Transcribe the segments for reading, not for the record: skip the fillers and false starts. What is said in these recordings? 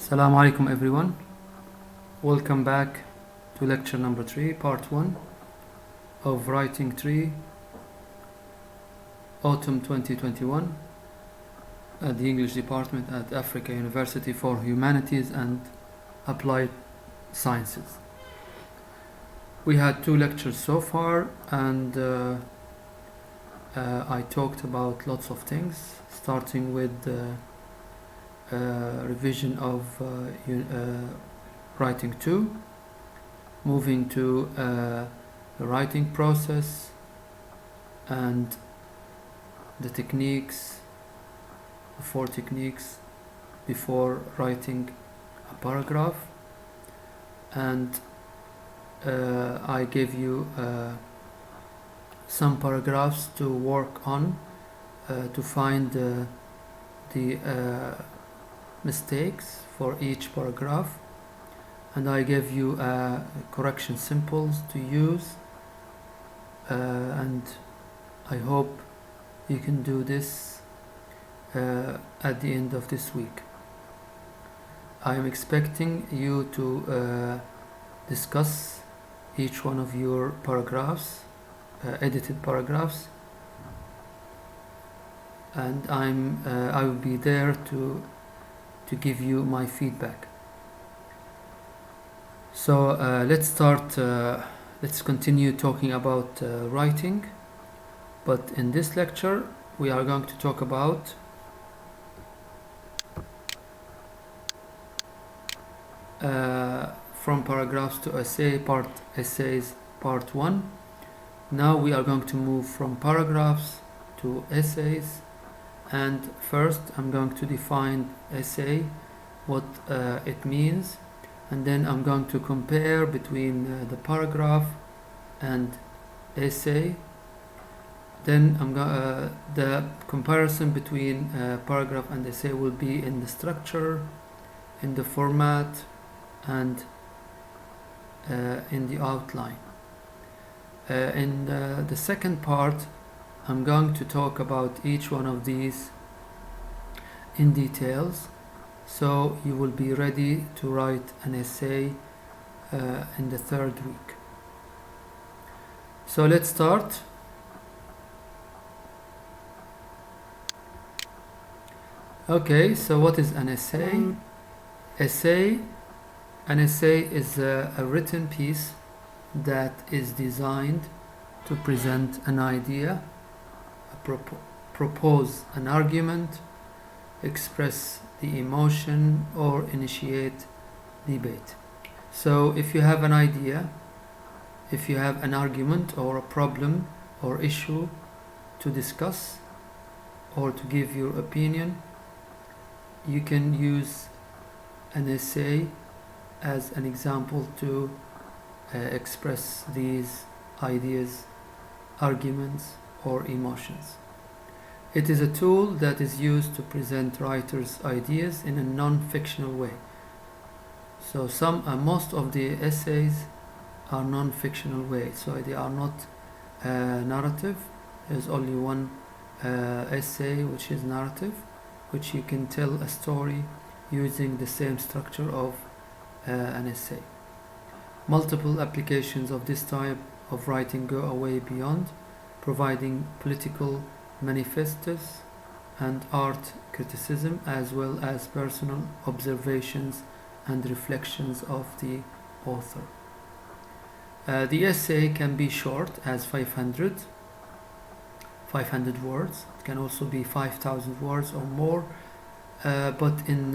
Assalamu alaikum everyone. Welcome back to lecture number 3, part 1 of Writing 3, Autumn 2021 at the English Department at Africa University for Humanities and Applied Sciences. We had 2 lectures so far, and I talked about lots of things, starting with revision of Writing 2, moving to the writing process and the techniques, the 4 techniques before writing a paragraph, and I gave you some paragraphs to work on to find the mistakes for each paragraph, and I gave you correction symbols to use, and I hope you can do this at the end of this week. I am expecting you to discuss each one of your paragraphs, edited paragraphs, and I will be there to give you my feedback. So let's continue talking about writing, but in this lecture we are going to talk about from paragraphs to essays part 1. Now we are going to move from paragraphs to essays, and first I'm going to define essay, what it means, and then I'm going to compare between the paragraph and essay. Then the comparison between paragraph and essay will be in the structure, in the format, and in the outline. In the second part, I'm going to talk about each one of these in details, so you will be ready to write an essay in the 3rd week. So let's start. Okay, so what is an essay? An essay is a written piece that is designed to present an idea, propose an argument, express the emotion, or initiate debate. So if you have an idea, if you have an argument or a problem or issue to discuss or to give your opinion, you can use an essay as an example to express these ideas, arguments, or emotions. It is a tool that is used to present writers' ideas in a non-fictional way. So most of the essays are non-fictional way, so they are not narrative. There's only one essay which is narrative, which you can tell a story using the same structure of an essay. Multiple applications of this type of writing go away beyond providing political manifestos and art criticism, as well as personal observations and reflections of the author. The essay can be short, as 500 words. It can also be 5,000 words or more, but in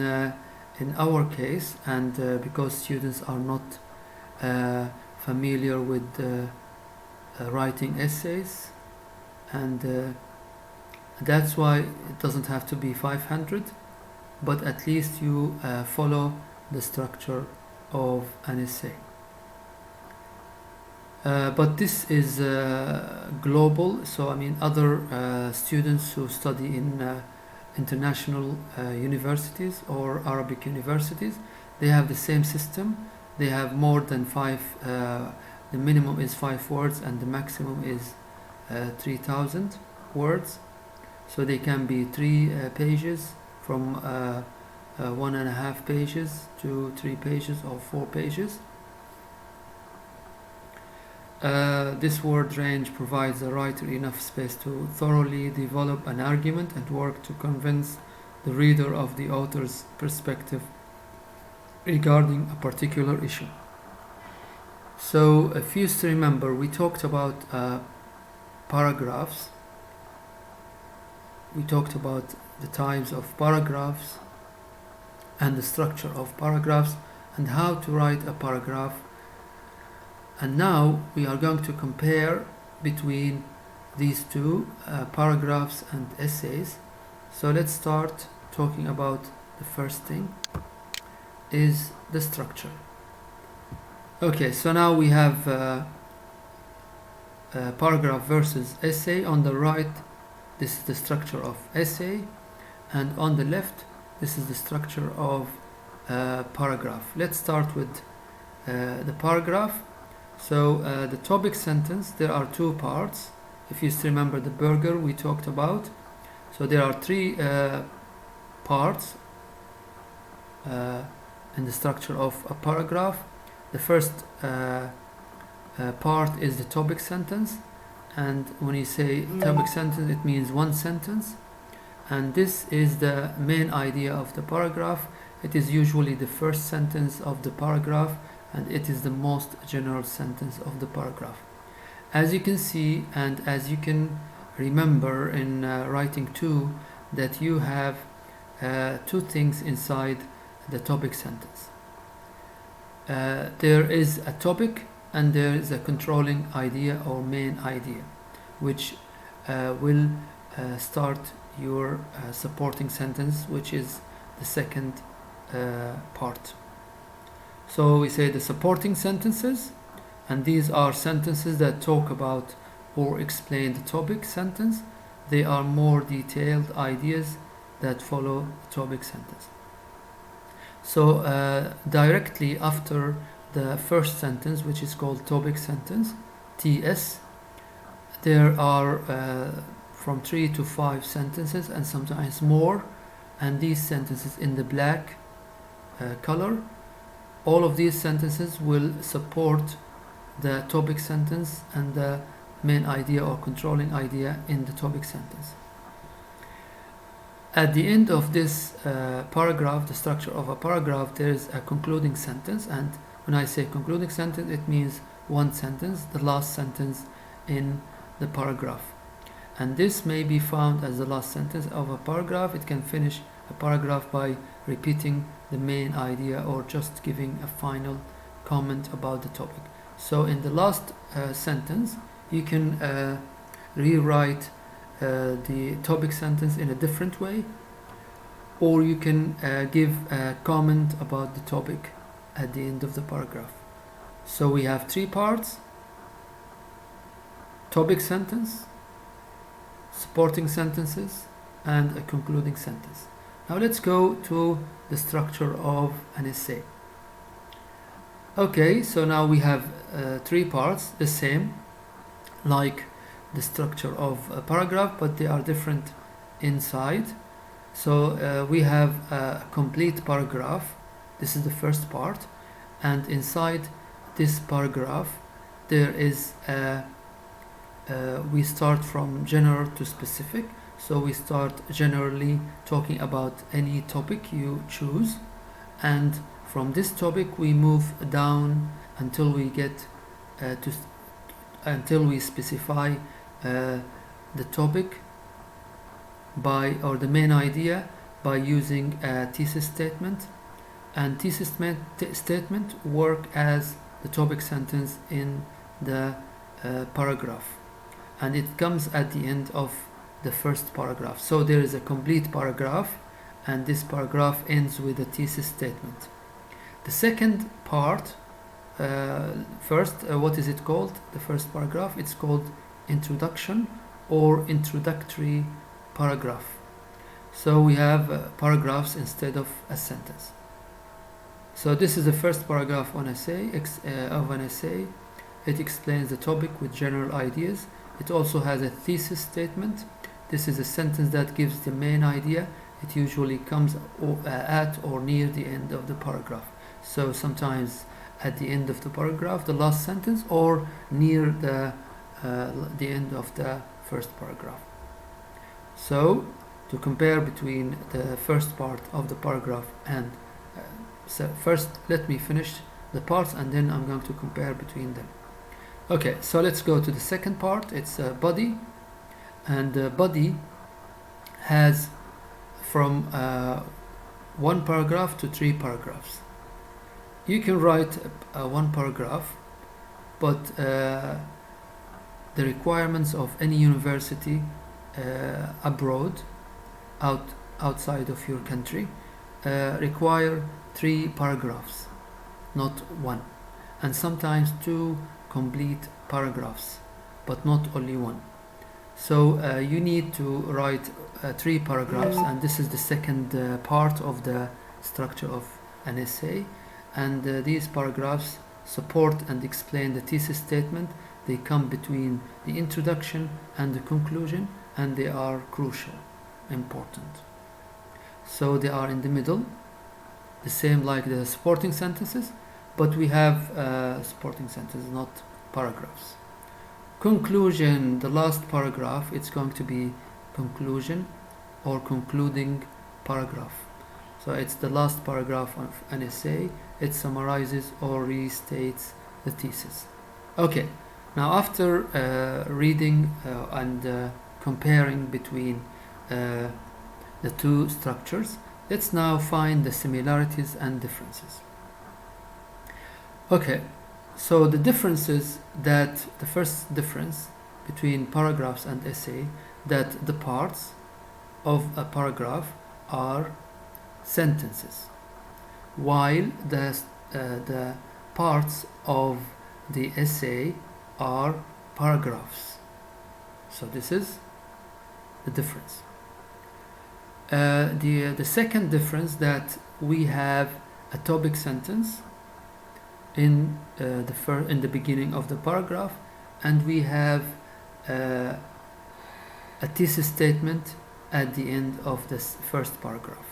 our case, and because students are not familiar with writing essays, and that's why it doesn't have to be 500, but at least you follow the structure of an essay. But this is global, so I mean other students who study in international universities or Arabic universities, they have the same system. They have more than 5, the minimum is 5 words and the maximum is 3,000 words. So they can be 3 pages from 1.5 pages to 3 pages or 4 pages. This word range provides the writer enough space to thoroughly develop an argument and work to convince the reader of the author's perspective regarding a particular issue. So, if you still remember, we talked about paragraphs. We talked about the types of paragraphs and the structure of paragraphs and how to write a paragraph. And now we are going to compare between these two, paragraphs and essays. So let's start talking about the first thing, is the structure. Okay, so now we have paragraph versus essay. On the right, this is the structure of essay, and on the left, this is the structure of paragraph. Let's start with the paragraph. So the topic sentence, there are two parts. If you still remember the burger we talked about, so there are three parts in the structure of a paragraph. The first part is the topic sentence, and when you say topic sentence, it means one sentence, and this is the main idea of the paragraph. It is usually the first sentence of the paragraph, and it is the most general sentence of the paragraph. As you can see, and as you can remember in writing 2, that you have two things inside the topic sentence. There is a topic and there is a controlling idea or main idea, which will start your supporting sentence, which is the second part. So we say the supporting sentences, and these are sentences that talk about or explain the topic sentence. They are more detailed ideas that follow the topic sentence. So directly after the first sentence, which is called topic sentence, TS, there are from 3 to 5 sentences and sometimes more, and these sentences in the black color, all of these sentences will support the topic sentence and the main idea or controlling idea in the topic sentence. At the end of this paragraph, the structure of a paragraph, there is a concluding sentence, and when I say concluding sentence, it means one sentence, the last sentence in the paragraph. And this may be found as the last sentence of a paragraph. It can finish a paragraph by repeating the main idea or just giving a final comment about the topic. So in the last sentence, you can rewrite the topic sentence in a different way, or you can give a comment about the topic at the end of the paragraph. So we have 3 parts: topic sentence, supporting sentences, and a concluding sentence. Now let's go to the structure of an essay. Okay, so now we have 3 parts, the same like the structure of a paragraph, but they are different inside. So we have a complete paragraph. This is the first part, and inside this paragraph there is we start from general to specific. So we start generally talking about any topic you choose, and from this topic we move down until we get until we specify the topic by, or the main idea, by using a thesis statement. And thesis statement work as the topic sentence in the paragraph, and it comes at the end of the first paragraph. So there is a complete paragraph, and this paragraph ends with a thesis statement. The second part, what is it called? The first paragraph, it's called introduction or introductory paragraph. So we have paragraphs instead of a sentence. So this is the first paragraph on of an essay. It explains the topic with general ideas. It also has a thesis statement. This is a sentence that gives the main idea. it usually comes at or near the end of the paragraph. So sometimes at the end of the paragraph, the last sentence, or near the end of the first paragraph. So to compare between the first part of the paragraph and so first let me finish the parts and then I'm going to compare between them. Okay, so let's go to the second part. It's body, and body has from 1 paragraph to 3 paragraphs. You can write 1 paragraph, but the requirements of any university abroad, outside of your country, require 3 paragraphs, not 1, and sometimes 2 complete paragraphs, but not only 1. So you need to write 3 paragraphs, and this is the second part of the structure of an essay. And these paragraphs support and explain the thesis statement. They come between the introduction and the conclusion, and they are crucial, important. So they are in the middle, the same like the supporting sentences, but we have supporting sentences, not paragraphs. Conclusion, the last paragraph, it's going to be conclusion or concluding paragraph. So it's the last paragraph of an essay. It summarizes or restates the thesis. Okay, now after reading and comparing between the 2 structures, let's now find the similarities and differences. Okay, so the differences, that the first difference between paragraphs and essay, that the parts of a paragraph are sentences, while the parts of the essay are paragraphs. So this is the difference. The second difference, that we have a topic sentence in the beginning of the paragraph, and we have a thesis statement at the end of this first paragraph.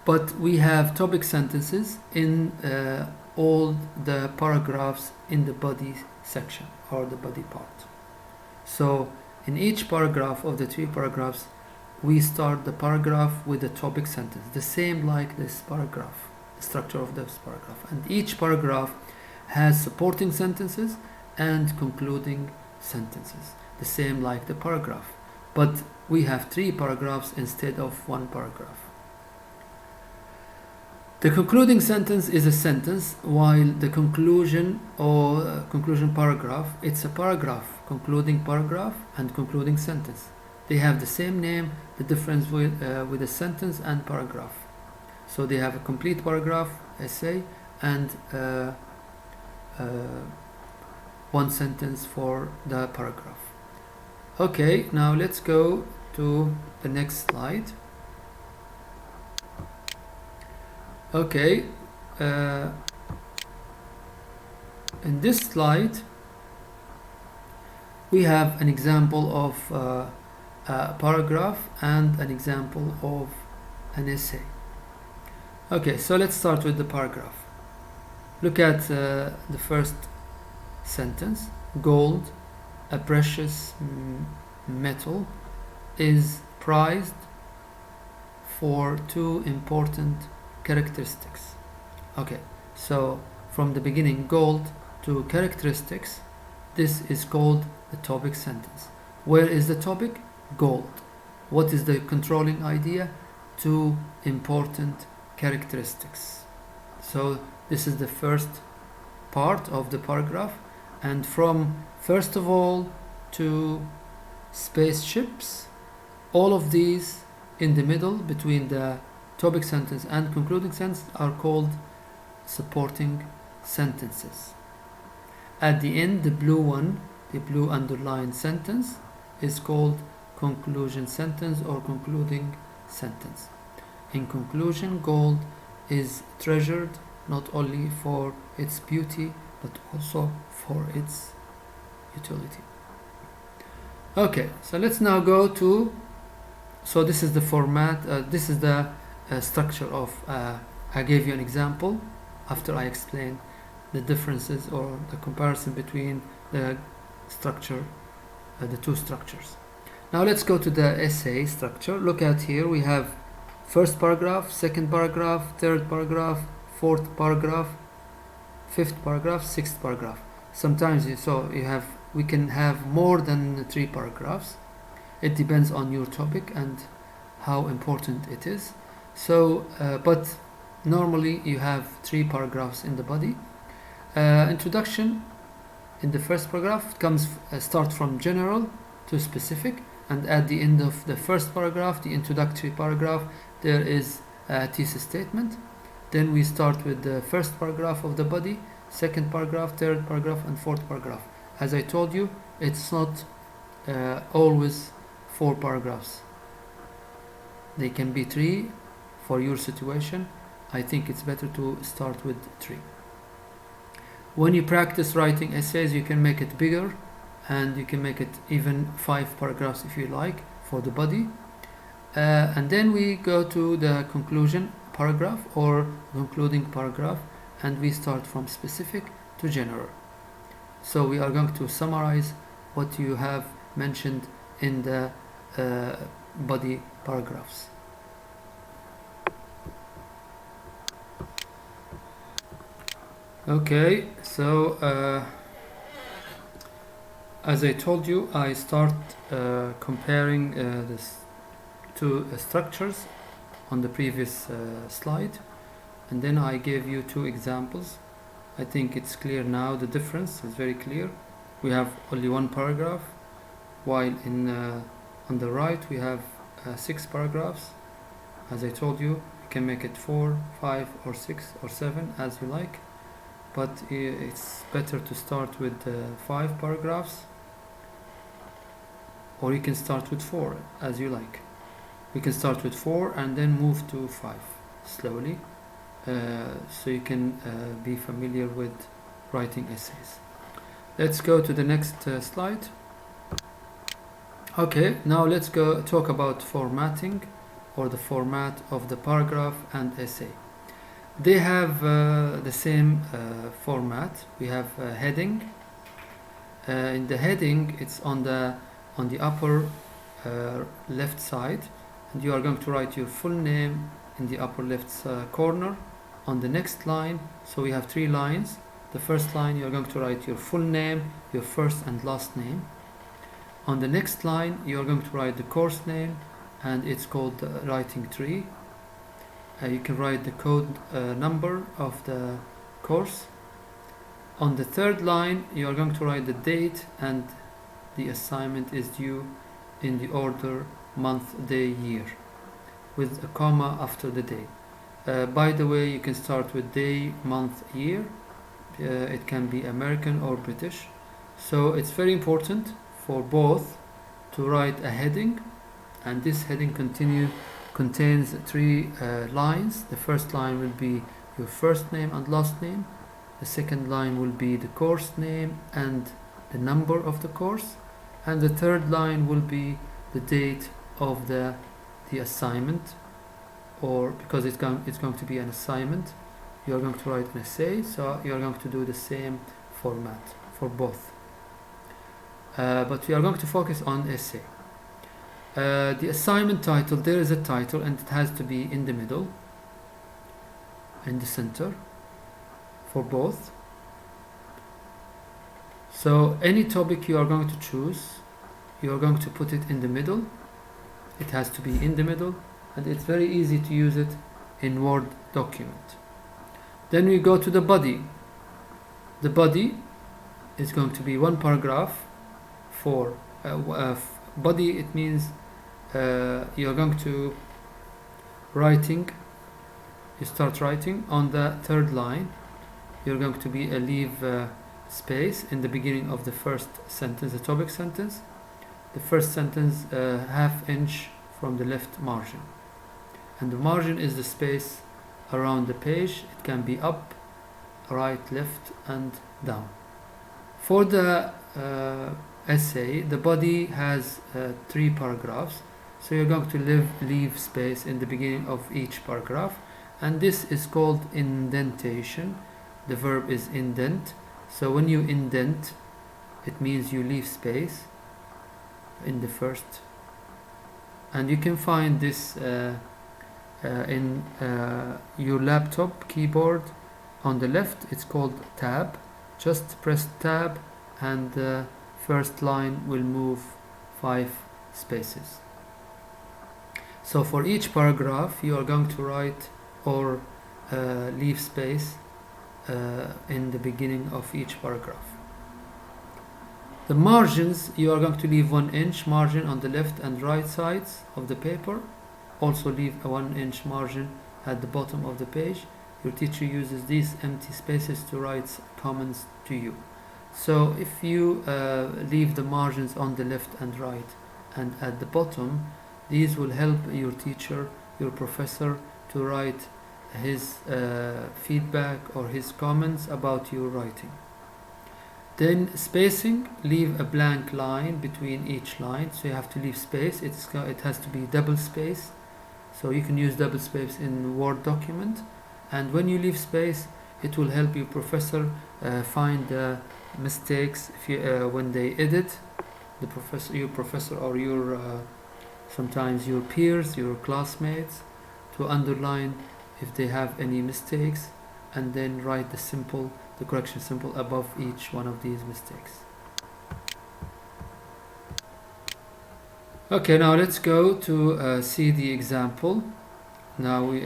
But we have topic sentences in all the paragraphs in the body section, or the body part. So in each paragraph of the 3 paragraphs, we start the paragraph with a topic sentence, the same like this paragraph, the structure of this paragraph. And each paragraph has supporting sentences and concluding sentences, the same like the paragraph. But we have 3 paragraphs instead of 1 paragraph. The concluding sentence is a sentence, while the conclusion or conclusion paragraph, it's a paragraph, concluding paragraph and concluding sentence. They have the same name, the difference with a sentence and paragraph. So they have a complete paragraph, essay, and 1 sentence for the paragraph. Okay, now let's go to the next slide. Okay, in this slide we have an example of a paragraph and an example of an essay. Okay, so let's start with the paragraph. Look at the first sentence. Gold, a precious metal, is prized for 2 important characteristics. Okay, so from the beginning, gold, to characteristics, this is called the topic sentence. Where is the topic? Gold. What is the controlling idea? 2 important characteristics. So this is the first part of the paragraph, and from first of all to spaceships, all of these in the middle between the topic sentence and concluding sentence are called supporting sentences. At the end, the blue one, the blue underlined sentence, is called conclusion sentence or concluding sentence. In conclusion, gold is treasured not only for its beauty but also for its utility. Okay, so let's now go to So this is the format, this is the structure of, I gave you an example after I explained the differences or the comparison between the structure, the two structures. Now let's go to the essay structure. Look at here, we have first paragraph, second paragraph, third paragraph, fourth paragraph, fifth paragraph, sixth paragraph. Sometimes we can have more than 3 paragraphs. It depends on your topic and how important it is. So, but normally you have 3 paragraphs in the body. Introduction in the first paragraph comes start from general to specific, and at the end of the first paragraph, the introductory paragraph, there is a thesis statement. Then we start with the first paragraph of the body, second paragraph, third paragraph, and fourth paragraph. As I told you, it's not always 4 paragraphs. They can be 3 for your situation. I think it's better to start with 3. When you practice writing essays, you can make it bigger, and you can make it even 5 paragraphs if you like for the body. And then we go to the conclusion paragraph or concluding paragraph, and we start from specific to general. So we are going to summarize what you have mentioned in the body paragraphs. Okay, so as I told you, I start comparing this two structures on the previous slide, and then I gave you 2 examples. I think it's clear now, the difference is very clear. We have only 1 paragraph, while on the right we have 6 paragraphs. As I told you, you can make it 4, 5 or 6 or 7 as you like, but it's better to start with 5 paragraphs, or you can start with 4 as you like. We can start with 4 and then move to 5 slowly, so you can be familiar with writing essays. Let's go to the next slide. Okay, now let's go talk about formatting, or the format of the paragraph and essay. They have the same format. We have a heading. In the heading, it's on the upper left side, and you are going to write your full name in the upper left corner. On the next line, so we have 3 lines. The first line, you are going to write your full name, your first and last name. On the next line, you are going to write the course name, and it's called the writing tree. You can write the code number of the course. On the third line, you are going to write the date, and the assignment is due in the order month, day, year, with a comma after the day. By the way, you can start with day, month, year. It can be American or British. So it's very important for both to write a heading, and this heading contains 3 lines. The first line will be your first name and last name. The second line will be the course name and the number of the course, and the third line will be the date of the assignment, or because it's going to be an assignment, you are going to write an essay, so you are going to do the same format for both. But we are going to focus on essay. The assignment title, there is a title, and it has to be in the middle, in the center, for both. So any topic you are going to choose, you are going to put it in the middle. It has to be in the middle, and it's very easy to use it in Word document. Then we go to the body. The body is going to be 1 paragraph. For body, it means you are going to you start writing on the third line. You're going to be leave space in the beginning of the first sentence, the topic sentence. The first sentence, ½ inch from the left margin, and the margin is the space around the page. It can be up, right, left, and down. For the essay, the body has 3 paragraphs, So you're going to leave space in the beginning of each paragraph, and this is called indentation. The verb is indent. So when you indent, it means you leave space in the first, and you can find this in your laptop keyboard. On the left it's called tab. Just press tab and the first line will move 5 spaces. So for each paragraph you are going to write or leave space in the beginning of each paragraph. The margins, you are going to leave 1 inch margin on the left and right sides of the paper. Also leave a 1 inch margin at the bottom of the page. Your teacher uses these empty spaces to write comments to you. So if you leave the margins on the left and right and at the bottom, these will help your teacher, your professor, to write his feedback or his comments about your writing. Then spacing, leave a blank line between each line, so you have to leave space. It has to be double space, so you can use double space in Word document. And when you leave space, it will help your professor find mistakes if you, when they edit. Your professor or your sometimes your peers, your classmates, to underline if they have any mistakes, and then write the correction symbol above each one of these mistakes. Okay, now let's go to see the example. Now we,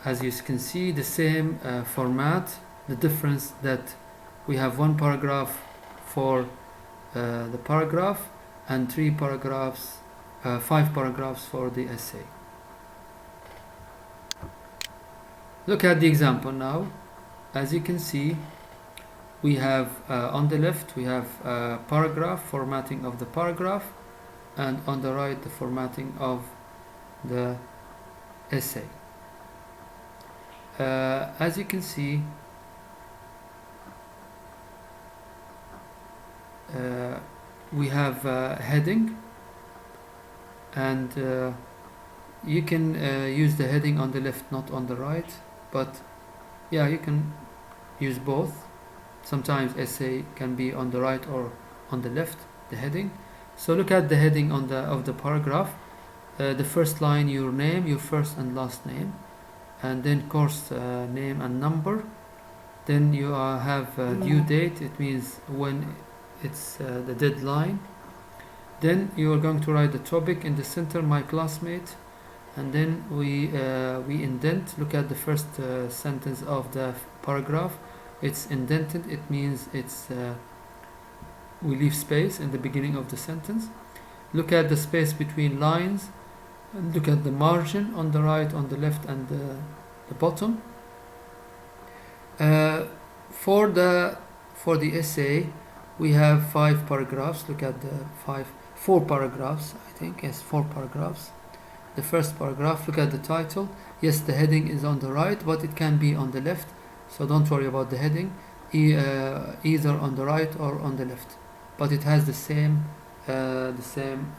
as you can see, the same format. The difference that we have 1 paragraph for the paragraph and 5 paragraphs for the essay. Look at the example now. As you can see, we have on the left we have paragraph, formatting of the paragraph, and on the right the formatting of the essay. As you can see, we have heading, and you can use the heading on the left, not on the right, but yeah, you can use both. Sometimes essay can be on the right or on the left, the heading. So look at the heading of the paragraph. The first line, your name, your first and last name, and then course name and number. Then you have due date, it means when it's the deadline. Then you are going to write the topic in the center, my classmate, and then we indent. Look at the first sentence of the paragraph. It's indented, it means it's we leave space in the beginning of the sentence. Look at the space between lines, and look at the margin on the right, on the left, and the bottom. For the essay, we have 5 paragraphs. Look at the 4 paragraphs, I think. Yes, 4 paragraphs. The first paragraph, look at the title. Yes, the heading is on the right, but it can be on the left, so don't worry about the heading, either on the right or on the left, but it has the same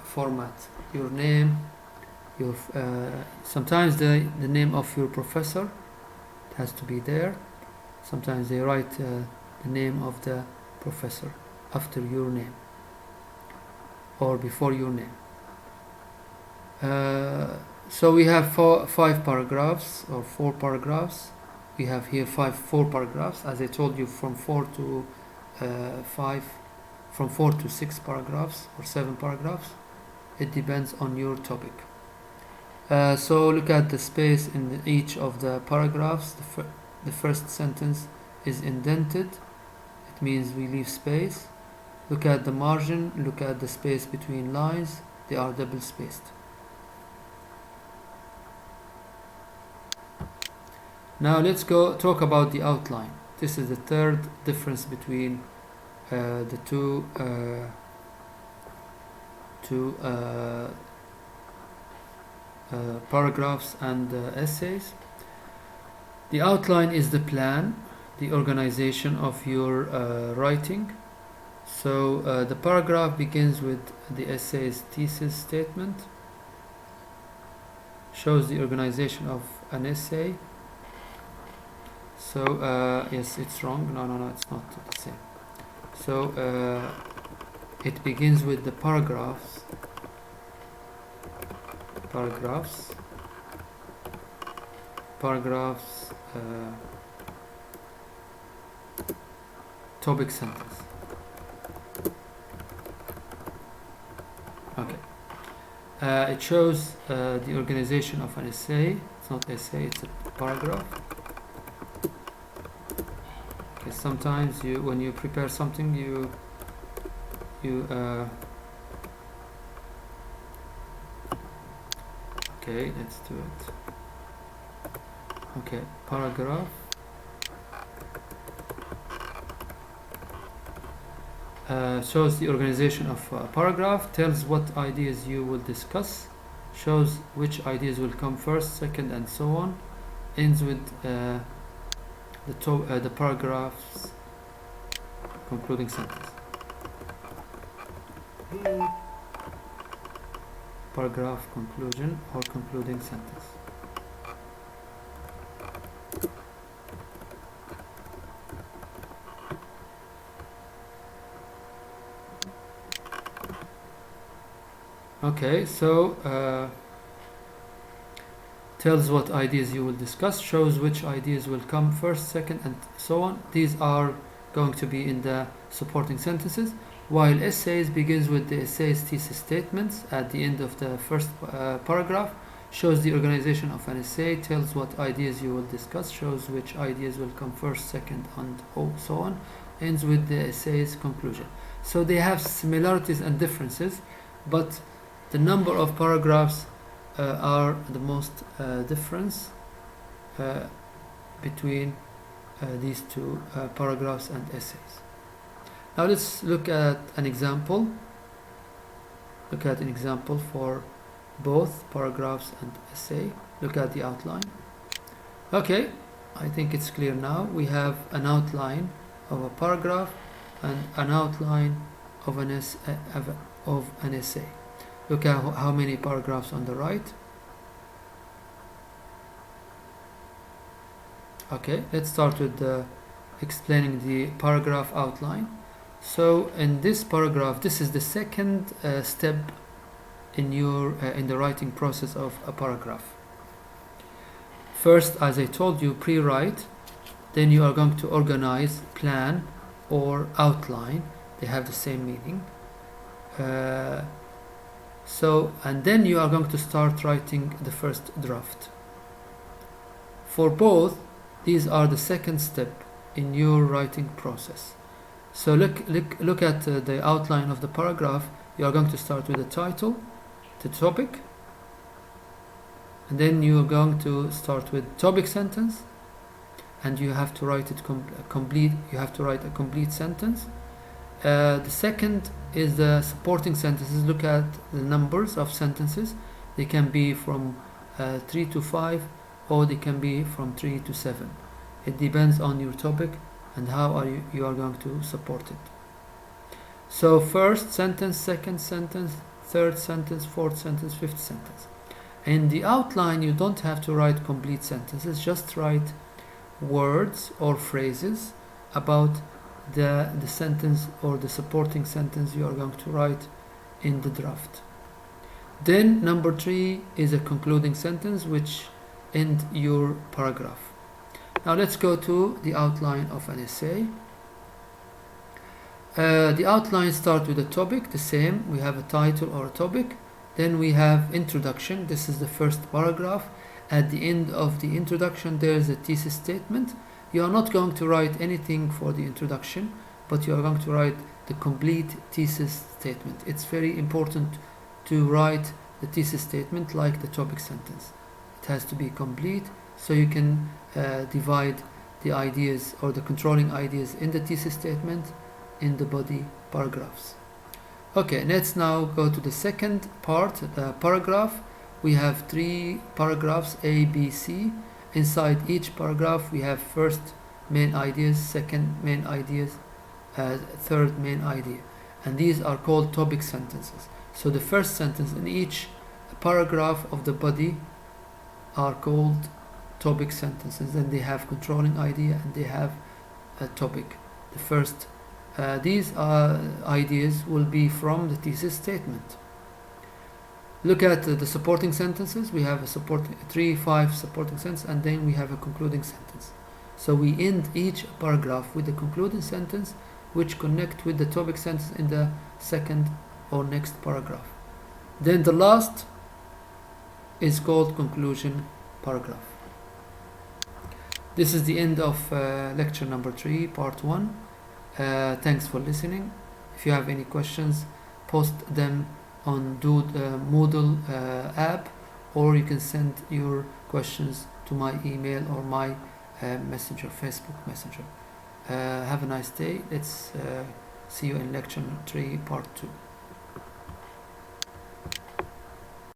format. Your name, your sometimes the name of your professor, it has to be there. Sometimes they write the name of the professor after your name or before your name. So we have 5 paragraphs or 4 paragraphs. We have here 4 paragraphs, as I told you, from 4 to 6 paragraphs or 7 paragraphs. It depends on your topic. So look at the space in each of the paragraphs. The first sentence is indented. It means we leave space. Look at the margin. Look at the space between lines. They are double spaced. Now let's go talk about the outline. This is the third difference between the two paragraphs and essays. The outline is the plan, the organization of your writing. So the paragraph begins with the essay's thesis statement. shows the organization of an essay. So yes, it's wrong. No, it's not the same. So it begins with the paragraphs. Topic sentence. Okay. It shows the organization of an essay. It's not essay, it's a paragraph. Okay, sometimes when you prepare something, you okay, let's do it. Okay, paragraph. Shows the organization of a paragraph, tells what ideas you will discuss, shows which ideas will come first, second, and so on, ends with the paragraph's concluding sentence. Paragraph conclusion or concluding sentence. Okay, so tells what ideas you will discuss, shows which ideas will come first, second, and so on. These are going to be in the supporting sentences, while essays begins with the essay's thesis statements at the end of the first paragraph, shows the organization of an essay, tells what ideas you will discuss, shows which ideas will come first, second, and so on, ends with the essay's conclusion. So they have similarities and differences, but the number of paragraphs are the most difference between these two paragraphs and essays. Now let's look at an example. Look at an example for both paragraphs and essay. Look at the outline. Okay, I think it's clear now. We have an outline of a paragraph and an outline of an essay. Look at how many paragraphs on the right. Okay, let's start with explaining the paragraph outline. So in this paragraph, this is the second step in the writing process of a paragraph. First, as I told you, pre-write, then you are going to organize, plan, or outline. They have the same meaning. And then you are going to start writing the first draft. For both, these are the second step in your writing process. So look at the outline of the paragraph. You are going to start with the title, the topic, and then you are going to start with topic sentence, and you have to write it complete. You have to write a complete sentence. The second is the supporting sentences. Look at the numbers of sentences. They can be from 3 to 5, or they can be from 3 to 7. It depends on your topic and how you are going to support it. So first sentence, second sentence, third sentence, fourth sentence, fifth sentence. In the outline, you don't have to write complete sentences. Just write words or phrases about the sentence or the supporting sentence you are going to write in the draft. Then number 3 is a concluding sentence which ends your paragraph. Now let's go to the outline of an essay. The outline starts with a topic, the same. We have a title or a topic. Then we have introduction. This is the first paragraph. At the end of the introduction, there is a thesis statement. You are not going to write anything for the introduction, but you are going to write the complete thesis statement. It's very important to write the thesis statement like the topic sentence. It has to be complete, so you can divide the ideas or the controlling ideas in the thesis statement in the body paragraphs. Okay, let's now go to the second part, the paragraph. We have 3 paragraphs, A, B, C. Inside each paragraph, we have first main ideas, second main ideas, third main idea. And these are called topic sentences. So the first sentence in each paragraph of the body are called topic sentences. Then they have controlling idea and they have a topic. The first, these ideas will be from the thesis statement. Look at the supporting sentences. We have a 5 supporting sentences, and then we have a concluding sentence. So we end each paragraph with a concluding sentence which connect with the topic sentence in the second or next paragraph. Then the last is called conclusion paragraph. This is the end of lecture number 3, part 1. Thanks for listening. If you have any questions, post them on Moodle app, or you can send your questions to my email or my messenger, Facebook messenger. Have a nice day. Let's see you in lecture 3, part 2.